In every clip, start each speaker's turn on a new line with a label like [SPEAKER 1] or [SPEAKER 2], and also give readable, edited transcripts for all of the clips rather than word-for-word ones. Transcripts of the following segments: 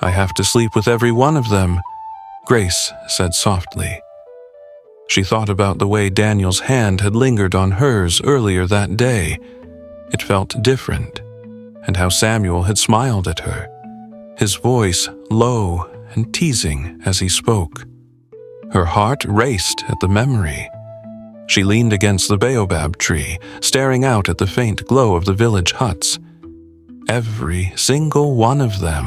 [SPEAKER 1] I have to sleep with every one of them," Grace said softly. She thought about the way Daniel's hand had lingered on hers earlier that day. It felt different, and how Samuel had smiled at her, his voice low and teasing as he spoke. Her heart raced at the memory. She leaned against the baobab tree, staring out at the faint glow of the village huts. "Every single one of them,"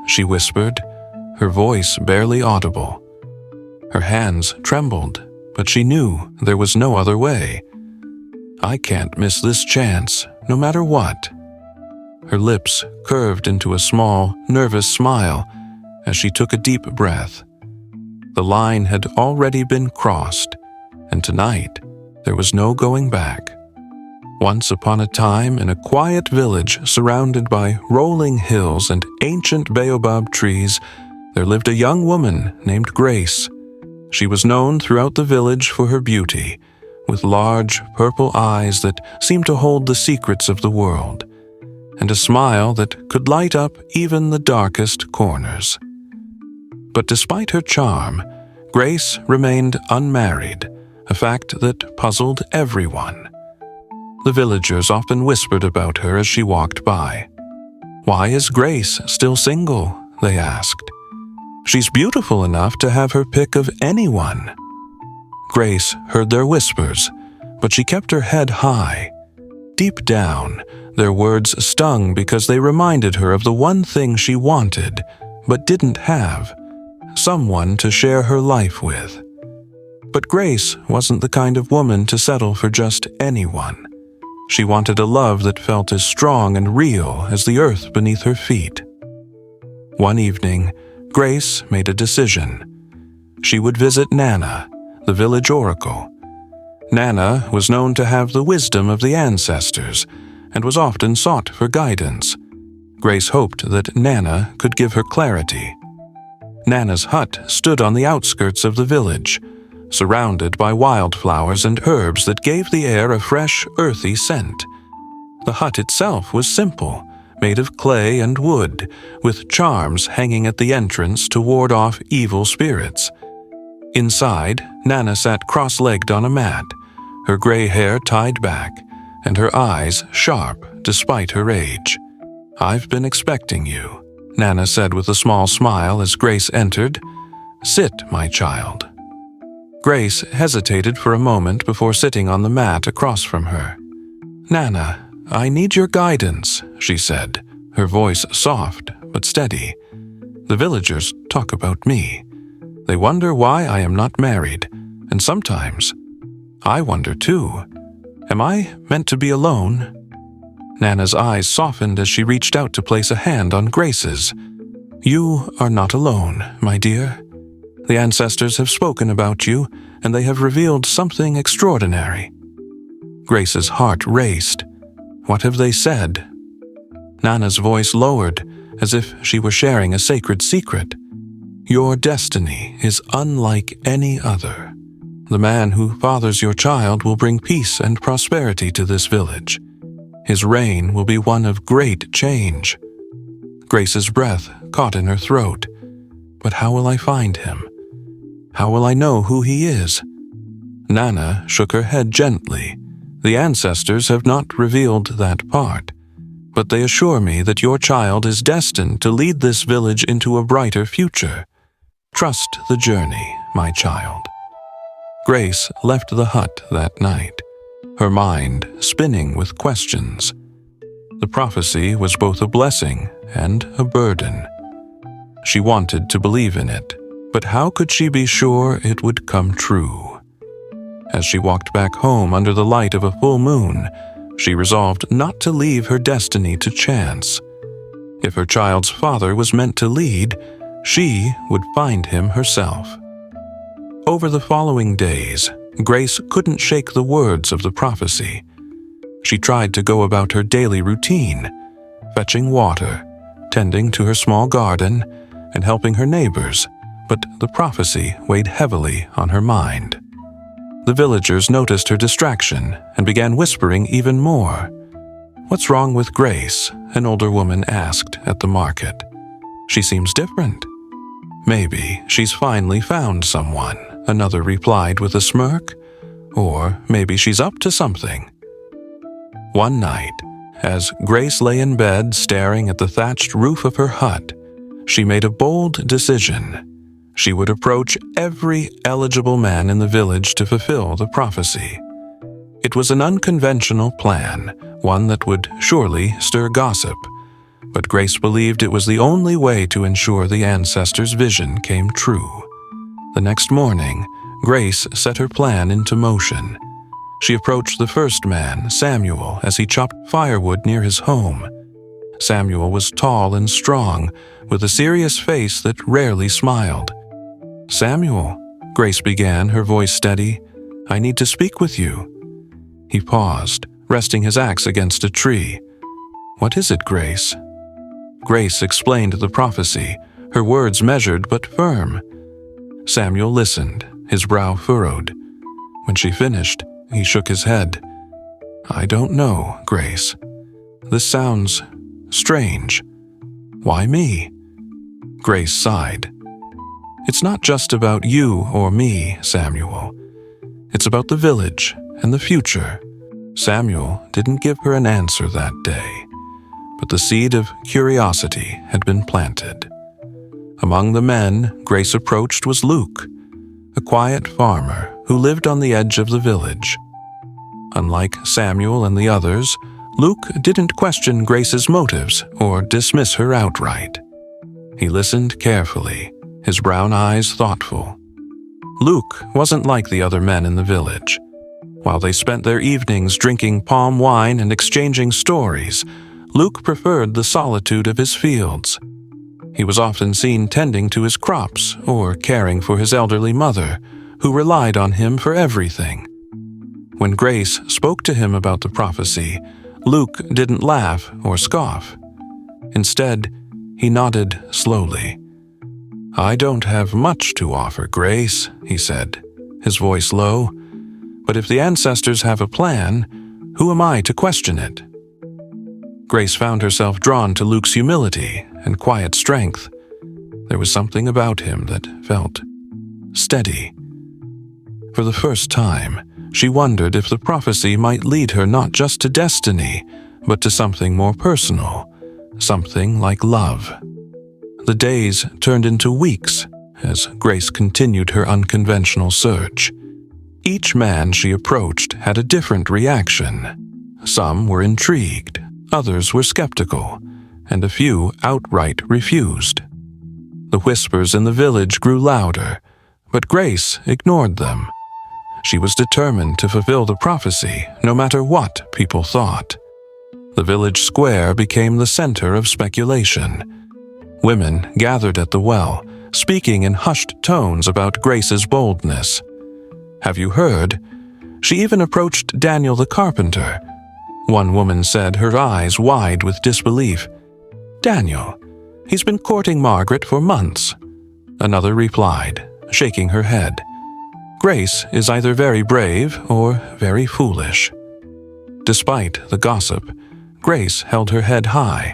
[SPEAKER 1] she whispered, her voice barely audible. Her hands trembled, but she knew there was no other way. "I can't miss this chance, no matter what." Her lips curved into a small, nervous smile as she took a deep breath. The line had already been crossed, and tonight there was no going back. Once upon a time, in a quiet village surrounded by rolling hills and ancient baobab trees, there lived a young woman named Grace. She was known throughout the village for her beauty, with large purple eyes that seemed to hold the secrets of the world, and a smile that could light up even the darkest corners. But despite her charm, Grace remained unmarried, a fact that puzzled everyone. The villagers often whispered about her as she walked by. "Why is Grace still single?" they asked. "She's beautiful enough to have her pick of anyone." Grace heard their whispers, but she kept her head high. Deep down, their words stung because they reminded her of the one thing she wanted, but didn't have: someone to share her life with. But Grace wasn't the kind of woman to settle for just anyone. She wanted a love that felt as strong and real as the earth beneath her feet. One evening, Grace made a decision. She would visit Nana, the village oracle. Nana was known to have the wisdom of the ancestors and was often sought for guidance. Grace hoped that Nana could give her clarity. Nana's hut stood on the outskirts of the village, surrounded by wildflowers and herbs that gave the air a fresh, earthy scent. The hut itself was simple, made of clay and wood, with charms hanging at the entrance to ward off evil spirits. Inside, Nana sat cross-legged on a mat, her gray hair tied back, and her eyes sharp despite her age. "I've been expecting you," Nana said with a small smile as Grace entered. "Sit, my child." Grace hesitated for a moment before sitting on the mat across from her. "Nana, I need your guidance," she said, her voice soft but steady. "The villagers talk about me. They wonder why I am not married, and sometimes I wonder too. Am I meant to be alone?" Nana's eyes softened as she reached out to place a hand on Grace's. "You are not alone, my dear. The ancestors have spoken about you, and they have revealed something extraordinary." Grace's heart raced. What have they said? Nana's voice lowered, as if she were sharing a sacred secret. "Your destiny is unlike any other. The man who fathers your child will bring peace and prosperity to this village. His reign will be one of great change." Grace's breath caught in her throat. "But how will I find him? How will I know who he is?" Nana shook her head gently. "The ancestors have not revealed that part, but they assure me that your child is destined to lead this village into a brighter future. Trust the journey, my child." Grace left the hut that night, her mind spinning with questions. The prophecy was both a blessing and a burden. She wanted to believe in it, but how could she be sure it would come true? As she walked back home under the light of a full moon, she resolved not to leave her destiny to chance. If her child's father was meant to lead, she would find him herself. Over the following days, Grace couldn't shake the words of the prophecy. She tried to go about her daily routine, fetching water, tending to her small garden, and helping her neighbors, but the prophecy weighed heavily on her mind. The villagers noticed her distraction and began whispering even more. "What's wrong with Grace?" an older woman asked at the market. She seems different." "Maybe she's finally found someone," another replied with a smirk. "Or maybe she's up to something." One night, as Grace lay in bed staring at the thatched roof of her hut, she made a bold decision. She would approach every eligible man in the village to fulfill the prophecy. It was an unconventional plan, one that would surely stir gossip, but Grace believed it was the only way to ensure the ancestors' vision came true. The next morning, Grace set her plan into motion. She approached the first man, Samuel, as he chopped firewood near his home. Samuel was tall and strong, with a serious face that rarely smiled. "Samuel," Grace began, her voice steady, "I need to speak with you." He paused, resting his axe against a tree. "What is it, Grace?" Grace explained the prophecy, her words measured but firm. Samuel listened, his brow furrowed. When she finished, he shook his head. "I don't know, Grace. This sounds strange. Why me?" Grace sighed. "It's not just about you or me, Samuel. It's about the village and the future." Samuel didn't give her an answer that day, but the seed of curiosity had been planted. Among the men Grace approached was Luke, a quiet farmer who lived on the edge of the village. Unlike Samuel and the others, Luke didn't question Grace's motives or dismiss her outright. He listened carefully, his brown eyes thoughtful. Luke wasn't like the other men in the village. While they spent their evenings drinking palm wine and exchanging stories, Luke preferred the solitude of his fields. He was often seen tending to his crops or caring for his elderly mother, who relied on him for everything. When Grace spoke to him about the prophecy, Luke didn't laugh or scoff. Instead, he nodded slowly. "I don't have much to offer, Grace," he said, his voice low. "But if the ancestors have a plan, who am I to question it?" Grace found herself drawn to Luke's humility and quiet strength. There was something about him that felt steady. For the first time, she wondered if the prophecy might lead her not just to destiny, but to something more personal, something like love. The days turned into weeks as Grace continued her unconventional search. Each man she approached had a different reaction. Some were intrigued, others were skeptical, and a few outright refused. The whispers in the village grew louder, but Grace ignored them. She was determined to fulfill the prophecy, no matter what people thought. The village square became the center of speculation. Women gathered at the well, speaking in hushed tones about Grace's boldness. "Have you heard? She even approached Daniel the carpenter." One woman said, her eyes wide with disbelief. "Daniel, he's been courting Margaret for months." Another replied, shaking her head. "Grace is either very brave or very foolish." Despite the gossip, Grace held her head high.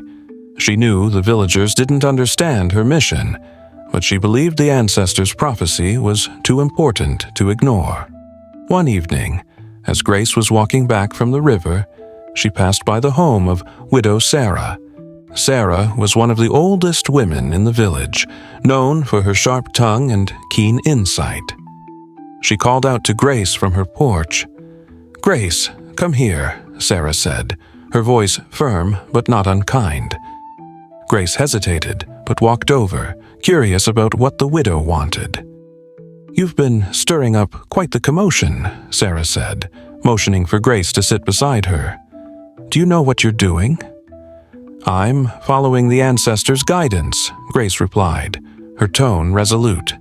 [SPEAKER 1] She knew the villagers didn't understand her mission, but she believed the ancestors' prophecy was too important to ignore. One evening, as Grace was walking back from the river, she passed by the home of widow Sarah. Sarah was one of the oldest women in the village, known for her sharp tongue and keen insight. She called out to Grace from her porch. "Grace, come here," Sarah said, her voice firm but not unkind. Grace hesitated, but walked over, curious about what the widow wanted. "You've been stirring up quite the commotion," Sarah said, motioning for Grace to sit beside her. "Do you know what you're doing?" "I'm following the ancestors' guidance," Grace replied, her tone resolute.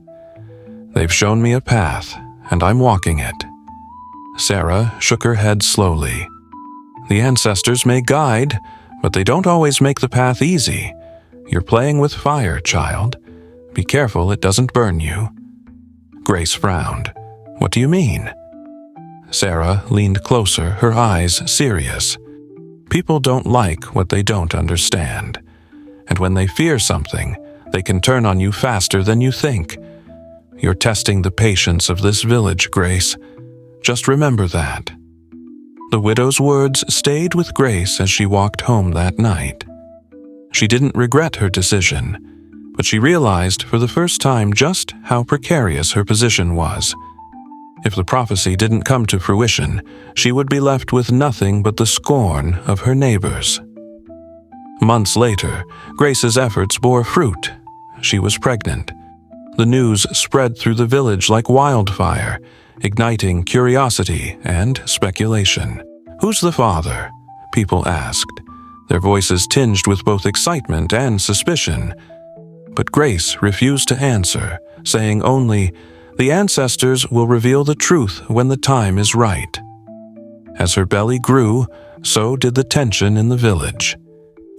[SPEAKER 1] "They've shown me a path, and I'm walking it." Sarah shook her head slowly. "The ancestors may guide, but they don't always make the path easy. You're playing with fire, child. Be careful it doesn't burn you." Grace frowned. "What do you mean?" Sarah leaned closer, her eyes serious. "People don't like what they don't understand. And when they fear something, They can turn on you faster than you think. You're testing the patience of this village, Grace. Just remember that." The widow's words stayed with Grace as she walked home that night. She didn't regret her decision, but she realized for the first time just how precarious her position was. If the prophecy didn't come to fruition, she would be left with nothing but the scorn of her neighbors. Months later, Grace's efforts bore fruit. She was pregnant. The news spread through the village like wildfire, igniting curiosity and speculation. "Who's the father?" people asked, their voices tinged with both excitement and suspicion. But Grace refused to answer, saying only, "The ancestors will reveal the truth when the time is right." As her belly grew, so did the tension in the village.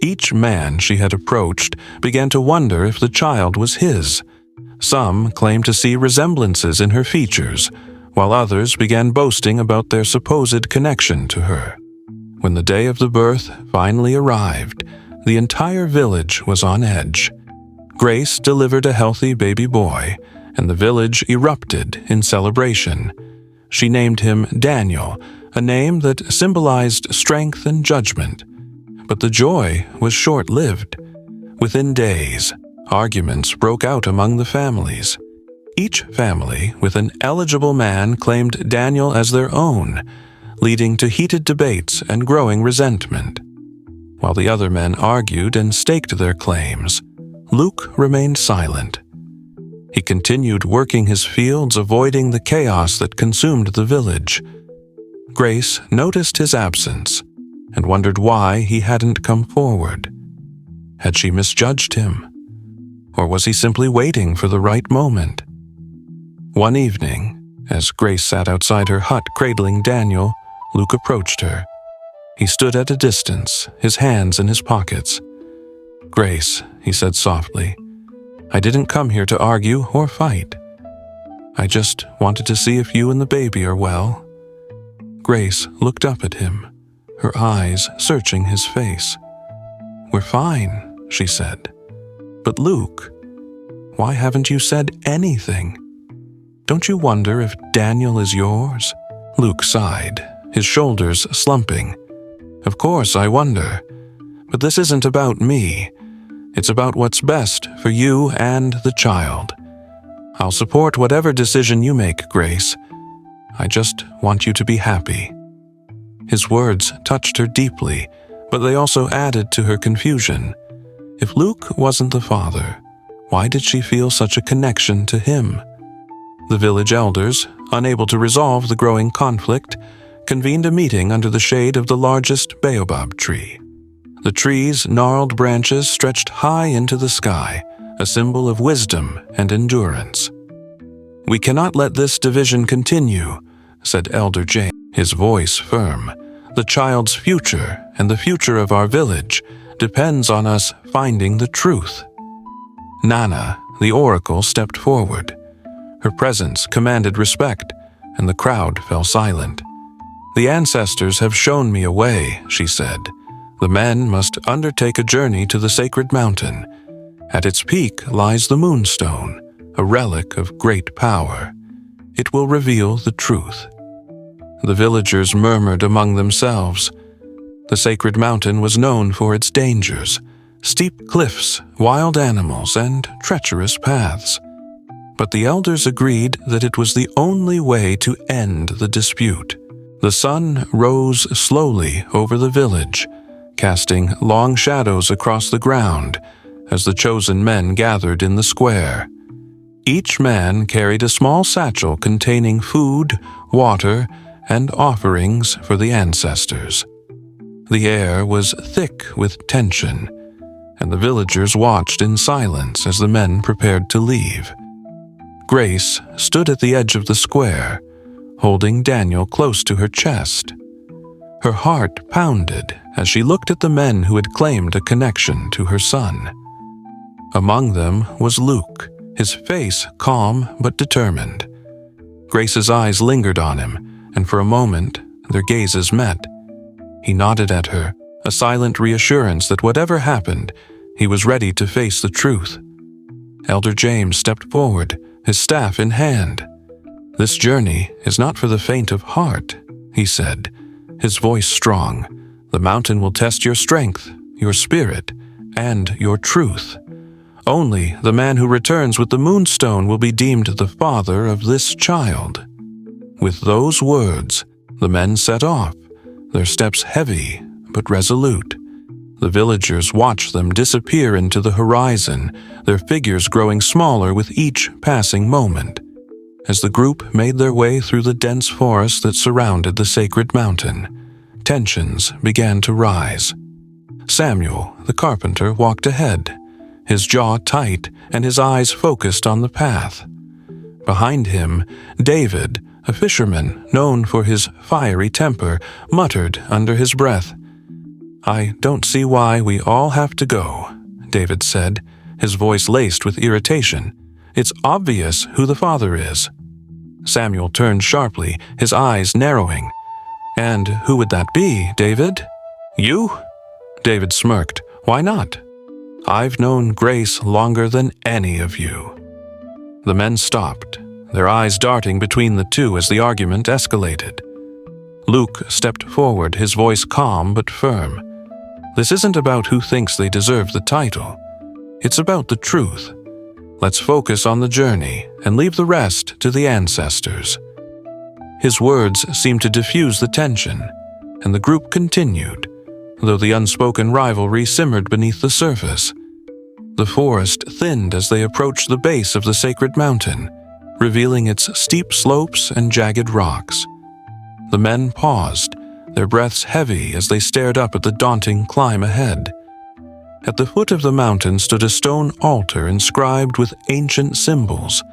[SPEAKER 1] Each man she had approached began to wonder if the child was his. Some claimed to see resemblances in her features, while others began boasting about their supposed connection to her. When the day of the birth finally arrived, the entire village was on edge. Grace delivered a healthy baby boy, and the village erupted in celebration. She named him Daniel, a name that symbolized strength and judgment. But the joy was short-lived. Within days, arguments broke out among the families. Each family with an eligible man claimed Daniel as their own, leading to heated debates and growing resentment. While the other men argued and staked their claims, Luke remained silent. He continued working his fields, avoiding the chaos that consumed the village. Grace noticed his absence and wondered why he hadn't come forward. Had she misjudged him? Or was he simply waiting for the right moment? One evening, as Grace sat outside her hut cradling Daniel, Luke approached her. He stood at a distance, his hands in his pockets. "Grace," he said softly, "I didn't come here to argue or fight. I just wanted to see if you and the baby are well." Grace looked up at him, her eyes searching his face. "We're fine," she said. "But Luke, why haven't you said anything? Don't you wonder if Daniel is yours?" Luke sighed, his shoulders slumping. "Of course I wonder, but this isn't about me. It's about what's best for you and the child. I'll support whatever decision you make, Grace. I just want you to be happy." His words touched her deeply, but they also added to her confusion. If Luke wasn't the father, why did she feel such a connection to him? The village elders, unable to resolve the growing conflict, convened a meeting under the shade of the largest baobab tree. The tree's gnarled branches stretched high into the sky, a symbol of wisdom and endurance. "We cannot let this division continue," said Elder James, his voice firm. "The child's future and the future of our village depends on us finding the truth." Nana, the oracle, stepped forward. Her presence commanded respect, and the crowd fell silent. "The ancestors have shown me a way," she said. "The men must undertake a journey to the sacred mountain. At its peak lies the moonstone, a relic of great power. It will reveal the truth." The villagers murmured among themselves. The sacred mountain was known for its dangers: steep cliffs, wild animals, and treacherous paths. But the elders agreed that it was the only way to end the dispute. The sun rose slowly over the village, casting long shadows across the ground as the chosen men gathered in the square. Each man carried a small satchel containing food, water, and offerings for the ancestors. The air was thick with tension, and the villagers watched in silence as the men prepared to leave. Grace stood at the edge of the square, holding Daniel close to her chest. Her heart pounded as she looked at the men who had claimed a connection to her son. Among them was Luke, his face calm but determined. Grace's eyes lingered on him, and for a moment their gazes met. He nodded at her, a silent reassurance that whatever happened, he was ready to face the truth. Elder James stepped forward, his staff in hand. "This journey is not for the faint of heart," he said, his voice strong. "The mountain will test your strength, your spirit, and your truth. Only the man who returns with the moonstone will be deemed the father of this child." With those words, the men set off, their steps heavy but resolute. The villagers watched them disappear into the horizon, their figures growing smaller with each passing moment. As the group made their way through the dense forest that surrounded the sacred mountain, tensions began to rise. Samuel, the carpenter, walked ahead, his jaw tight and his eyes focused on the path. Behind him, David, a fisherman known for his fiery temper, muttered under his breath. "I don't see why we all have to go," David said, his voice laced with irritation. "It's obvious who the father is." Samuel turned sharply, his eyes narrowing. "And who would that be, David?" "You?" David smirked. "Why not? I've known Grace longer than any of you." The men stopped, their eyes darting between the two as the argument escalated. Luke stepped forward, his voice calm but firm. "This isn't about who thinks they deserve the title. It's about the truth. Let's focus on the journey and leave the rest to the ancestors." His words seemed to diffuse the tension, and the group continued, though the unspoken rivalry simmered beneath the surface. The forest thinned as they approached the base of the sacred mountain, revealing its steep slopes and jagged rocks. The men paused, their breaths heavy as they stared up at the daunting climb ahead. At the foot of the mountain stood a stone altar inscribed with ancient symbols.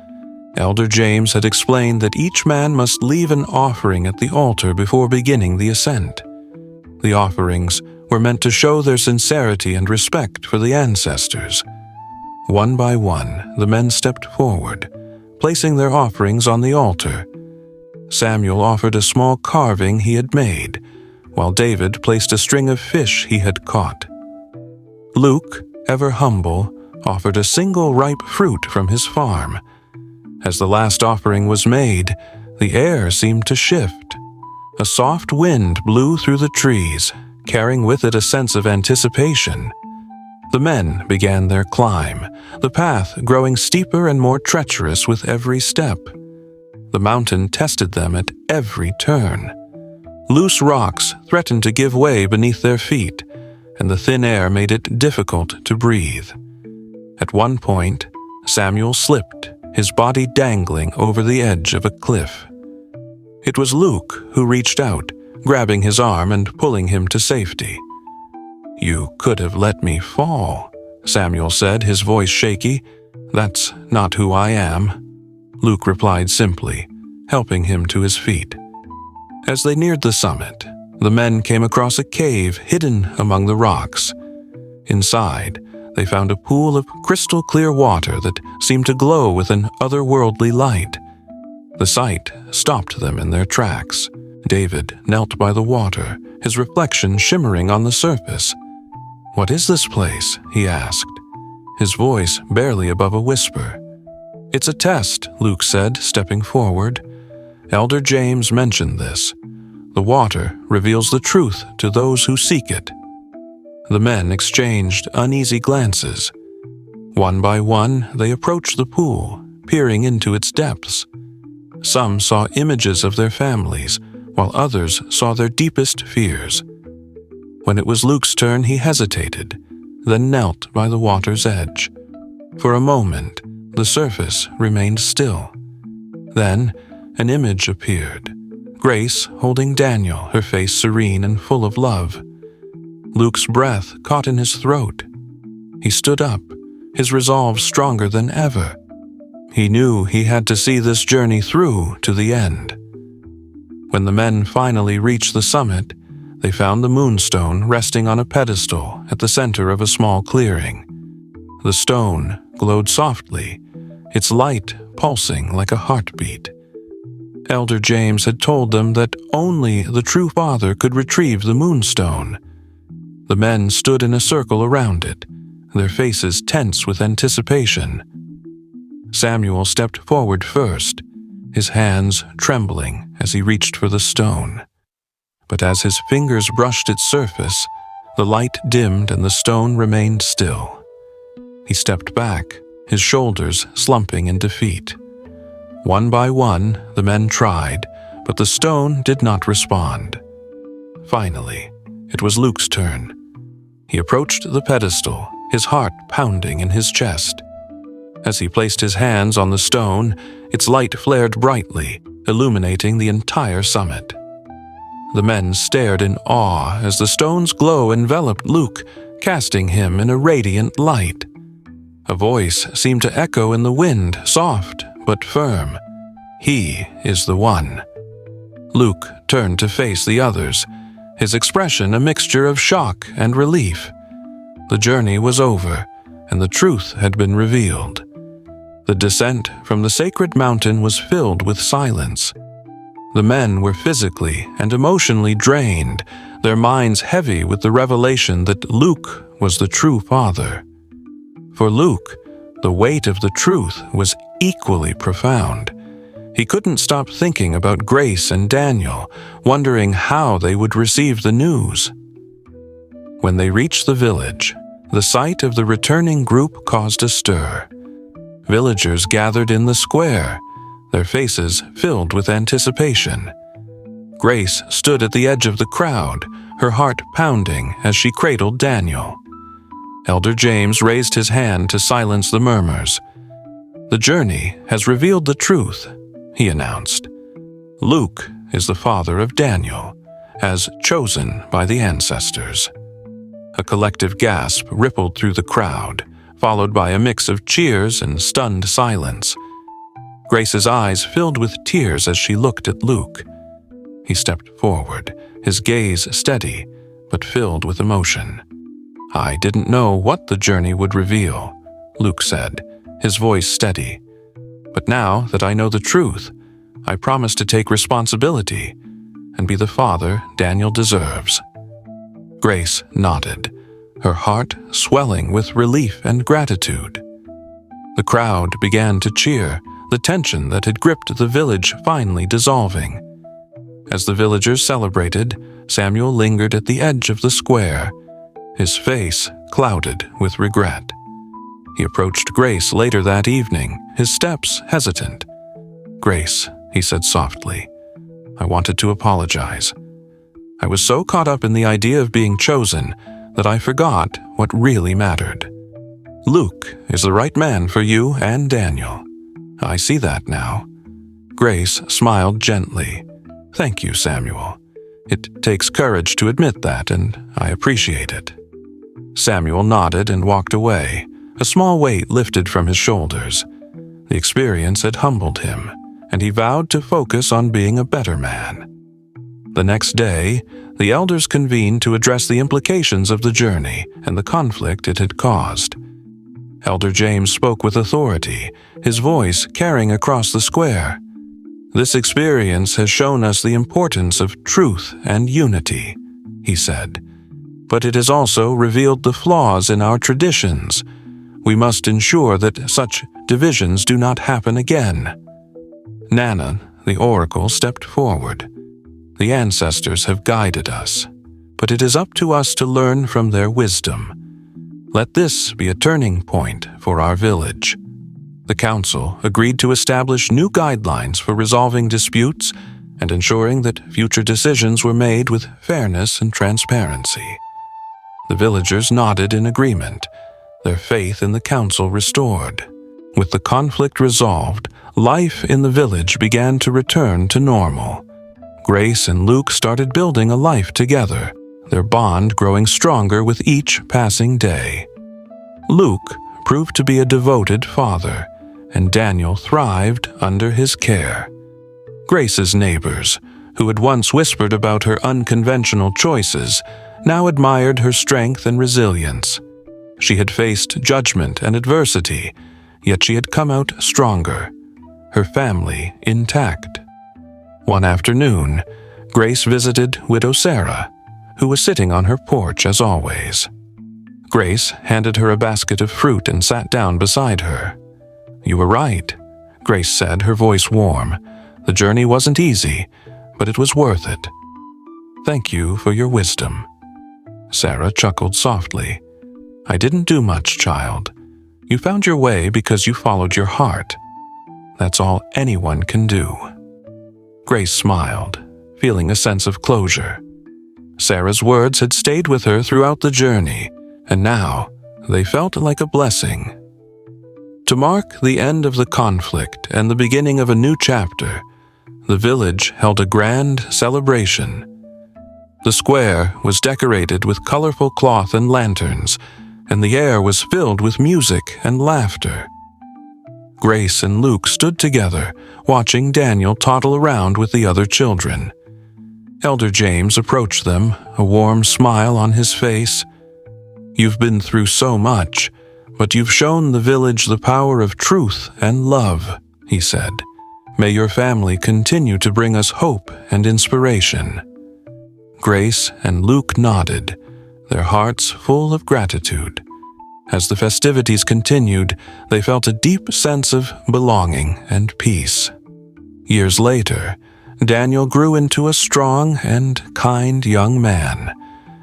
[SPEAKER 1] Elder James had explained that each man must leave an offering at the altar before beginning the ascent. The offerings were meant to show their sincerity and respect for the ancestors. One by one, the men stepped forward, placing their offerings on the altar. Samuel offered a small carving he had made, while David placed a string of fish he had caught. Luke, ever humble, offered a single ripe fruit from his farm. As the last offering was made, the air seemed to shift. A soft wind blew through the trees, carrying with it a sense of anticipation. The men began their climb, the path growing steeper and more treacherous with every step. The mountain tested them at every turn. Loose rocks threatened to give way beneath their feet, and the thin air made it difficult to breathe. At one point, Samuel slipped, his body dangling over the edge of a cliff. It was Luke who reached out, grabbing his arm and pulling him to safety. "You could have let me fall," Samuel said, his voice shaky. "That's not who I am," Luke replied simply, helping him to his feet. As they neared the summit, the men came across a cave hidden among the rocks. Inside, they found a pool of crystal-clear water that seemed to glow with an otherworldly light. The sight stopped them in their tracks. David knelt by the water, his reflection shimmering on the surface. "What is this place?" he asked, his voice barely above a whisper. "It's a test," Luke said, stepping forward. "Elder James mentioned this. The water reveals the truth to those who seek it." The men exchanged uneasy glances. One by one, they approached the pool, peering into its depths. Some saw images of their families, while others saw their deepest fears. When it was Luke's turn, he hesitated, then knelt by the water's edge. For a moment, the surface remained still. Then, an image appeared, Grace holding Daniel, her face serene and full of love. Luke's breath caught in his throat. He stood up, his resolve stronger than ever. He knew he had to see this journey through to the end. When the men finally reached the summit, they found the moonstone resting on a pedestal at the center of a small clearing. The stone glowed softly, its light pulsing like a heartbeat. Elder James had told them that only the true father could retrieve the moonstone. The men stood in a circle around it, their faces tense with anticipation. Samuel stepped forward first, his hands trembling as he reached for the stone. But as his fingers brushed its surface, the light dimmed and the stone remained still. He stepped back, his shoulders slumping in defeat. One by one, the men tried, but the stone did not respond. Finally, it was Luke's turn. He approached the pedestal, his heart pounding in his chest. As he placed his hands on the stone, its light flared brightly, illuminating the entire summit. The men stared in awe as the stone's glow enveloped Luke, casting him in a radiant light. A voice seemed to echo in the wind, soft but firm. "He is the one." Luke turned to face the others, his expression a mixture of shock and relief. The journey was over, and the truth had been revealed. The descent from the sacred mountain was filled with silence. The men were physically and emotionally drained, their minds heavy with the revelation that Luke was the true father. For Luke, the weight of the truth was equally profound. He couldn't stop thinking about Grace and Daniel, wondering how they would receive the news. When they reached the village, the sight of the returning group caused a stir. Villagers gathered in the square, their faces filled with anticipation. Grace stood at the edge of the crowd, her heart pounding as she cradled Daniel. Elder James raised his hand to silence the murmurs. "The journey has revealed the truth," he announced. "Luke is the father of Daniel, as chosen by the ancestors." A collective gasp rippled through the crowd, followed by a mix of cheers and stunned silence. Grace's eyes filled with tears as she looked at Luke. He stepped forward, his gaze steady, but filled with emotion. "I didn't know what the journey would reveal," Luke said, his voice steady. "But now that I know the truth, I promise to take responsibility and be the father Daniel deserves." Grace nodded, her heart swelling with relief and gratitude. The crowd began to cheer, the tension that had gripped the village finally dissolving. As the villagers celebrated, Samuel lingered at the edge of the square, his face clouded with regret. He approached Grace later that evening, his steps hesitant. "Grace," he said softly, "I wanted to apologize. I was so caught up in the idea of being chosen that I forgot what really mattered. Luke is the right man for you and Daniel. I see that now." Grace smiled gently. "Thank you, Samuel. It takes courage to admit that, and I appreciate it." Samuel nodded and walked away, a small weight lifted from his shoulders. The experience had humbled him, and he vowed to focus on being a better man. The next day, the elders convened to address the implications of the journey and the conflict it had caused. Elder James spoke with authority, his voice carrying across the square. "This experience has shown us the importance of truth and unity," he said. "But it has also revealed the flaws in our traditions. We must ensure that such divisions do not happen again." Nana, the oracle, stepped forward. "The ancestors have guided us, but it is up to us to learn from their wisdom. Let this be a turning point for our village." The council agreed to establish new guidelines for resolving disputes and ensuring that future decisions were made with fairness and transparency. The villagers nodded in agreement, their faith in the council restored. With the conflict resolved, life in the village began to return to normal. Grace and Luke started building a life together, their bond growing stronger with each passing day. Luke proved to be a devoted father, and Daniel thrived under his care. Grace's neighbors, who had once whispered about her unconventional choices, now admired her strength and resilience. She had faced judgment and adversity, yet she had come out stronger, her family intact. One afternoon, Grace visited Widow Sarah, who was sitting on her porch as always. Grace handed her a basket of fruit and sat down beside her. "You were right," Grace said, her voice warm. "The journey wasn't easy, but it was worth it. Thank you for your wisdom." Sarah chuckled softly. "I didn't do much, child. You found your way because you followed your heart. That's all anyone can do." Grace smiled, feeling a sense of closure. Sarah's words had stayed with her throughout the journey, and now they felt like a blessing. To mark the end of the conflict and the beginning of a new chapter, the village held a grand celebration. The square was decorated with colorful cloth and lanterns, and the air was filled with music and laughter. Grace and Luke stood together, watching Daniel toddle around with the other children. Elder James approached them, a warm smile on his face. "You've been through so much, but you've shown the village the power of truth and love," he said. "May your family continue to bring us hope and inspiration." Grace and Luke nodded, their hearts full of gratitude. As the festivities continued, they felt a deep sense of belonging and peace. Years later, Daniel grew into a strong and kind young man,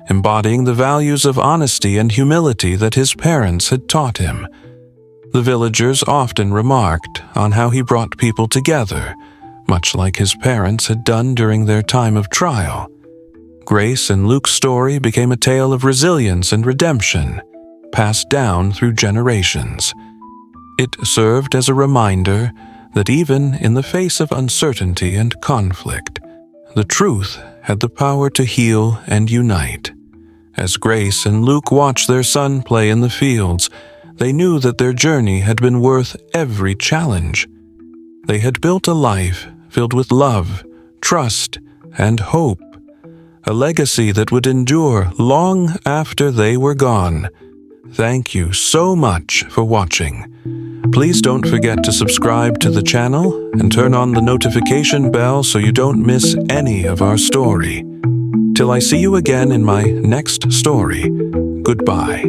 [SPEAKER 1] embodying the values of honesty and humility that his parents had taught him. The villagers often remarked on how he brought people together, much like his parents had done during their time of trial. Grace and Luke's story became a tale of resilience and redemption, passed down through generations. It served as a reminder that even in the face of uncertainty and conflict, the truth had the power to heal and unite. As Grace and Luke watched their son play in the fields, they knew that their journey had been worth every challenge. They had built a life filled with love, trust, and hope, a legacy that would endure long after they were gone. Thank you so much for watching. Please don't forget to subscribe to the channel and turn on the notification bell so you don't miss any of our story. Till I see you again in my next story, goodbye.